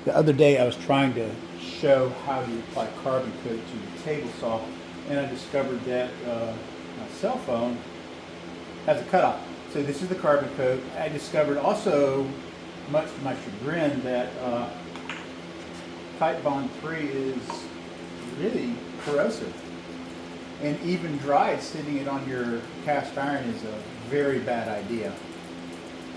The other day I was trying to show how to apply carbon coat to the table saw, and I discovered that my cell phone has a cutoff. So this is the carbon coat. I discovered also, much to my chagrin, that Titebond 3 is really corrosive. And even dried, sitting it on your cast iron is a very bad idea.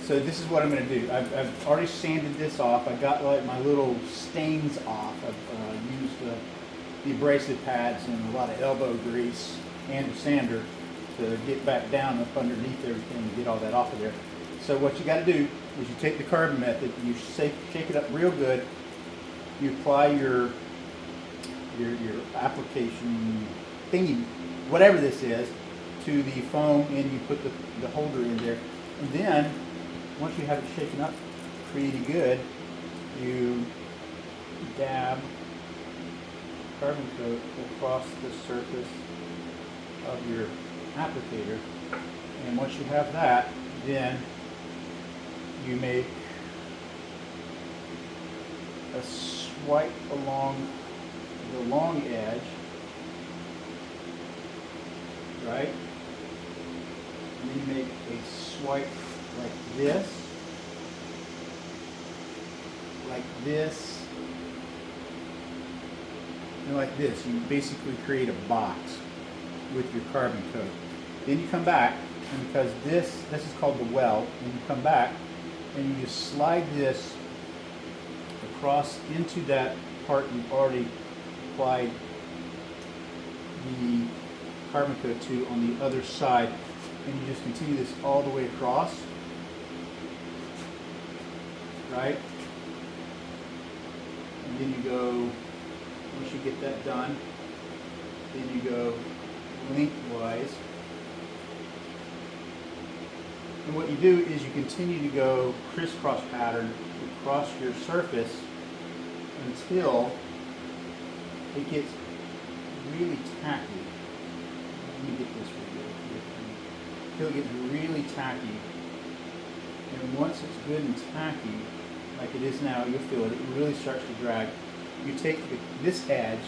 So this is what I'm going to do. I've already sanded this off. I got like my little stains off. I've used the abrasive pads and a lot of elbow grease and a sander to get back down up underneath everything and get all that off of there. So what you got to do is you take the carbon method, you shake it up real good, you apply your application thingy, whatever this is, to the foam, and you put the holder in there. And then, once you have it shaken up pretty good, you dab carbon coat across the surface of your applicator. And once you have that, then you make a swipe along the long edge, right? And then you make a swipe like this, and like this. You basically create a box with your carbon coat. Then you come back, and because this is called the well, and you come back and you just slide this across into that part you've already applied the carbon coat to on the other side, and you just continue this all the way across, right? And then you go, once you get that done, then you go lengthwise. And what you do is you continue to go crisscross pattern across your surface until it gets really tacky. Let me get this for you. Until it gets really tacky. And once it's good and tacky, like it is now, you'll feel it. It really starts to drag. You take this edge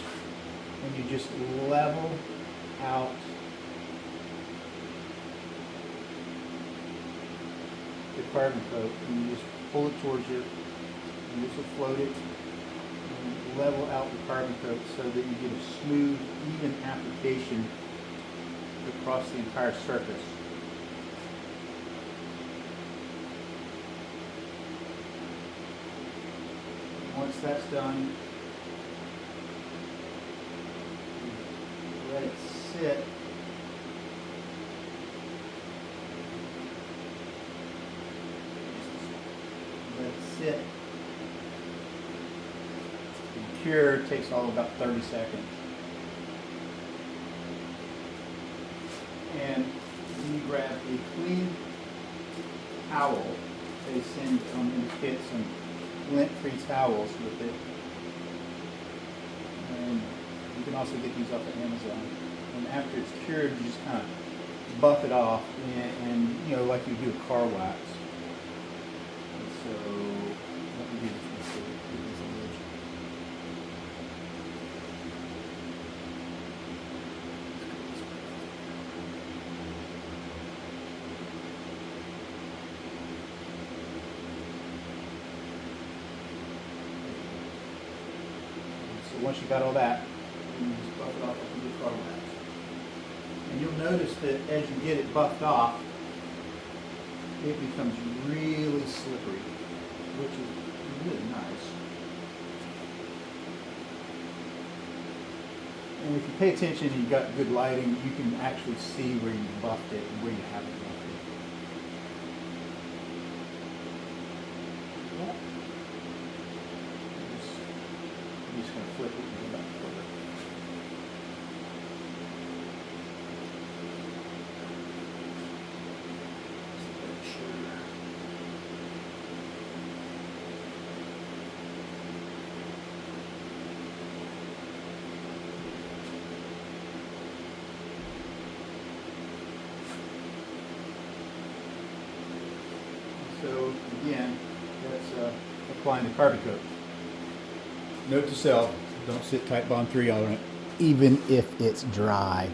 and you just level out the carbon coat, and you just pull it towards you, and this will float it, and level out the carbon coat so that you get a smooth, even application across the entire surface. Once that's done, let it sit. Let it sit. And cure takes all about 30 seconds. And then you grab a clean towel. They send in the kit some lint-free towels with it. And you can also get these off of Amazon. And after it's cured, you just kind of buff it off, and you know, like you do a car wax. And so, let me do this one so you get this image. So once you got all that, you just buff it off with your car wax. And you'll notice that as you get it buffed off, it becomes really slippery, which is really nice. And if you pay attention and you've got good lighting, you can actually see where you buffed it and where you haven't buffed it. Yeah. I'm just going to flip it and go back further. So again, that's applying the carbon coat. Note to self, don't sit Titebond 3 on it, even if it's dry.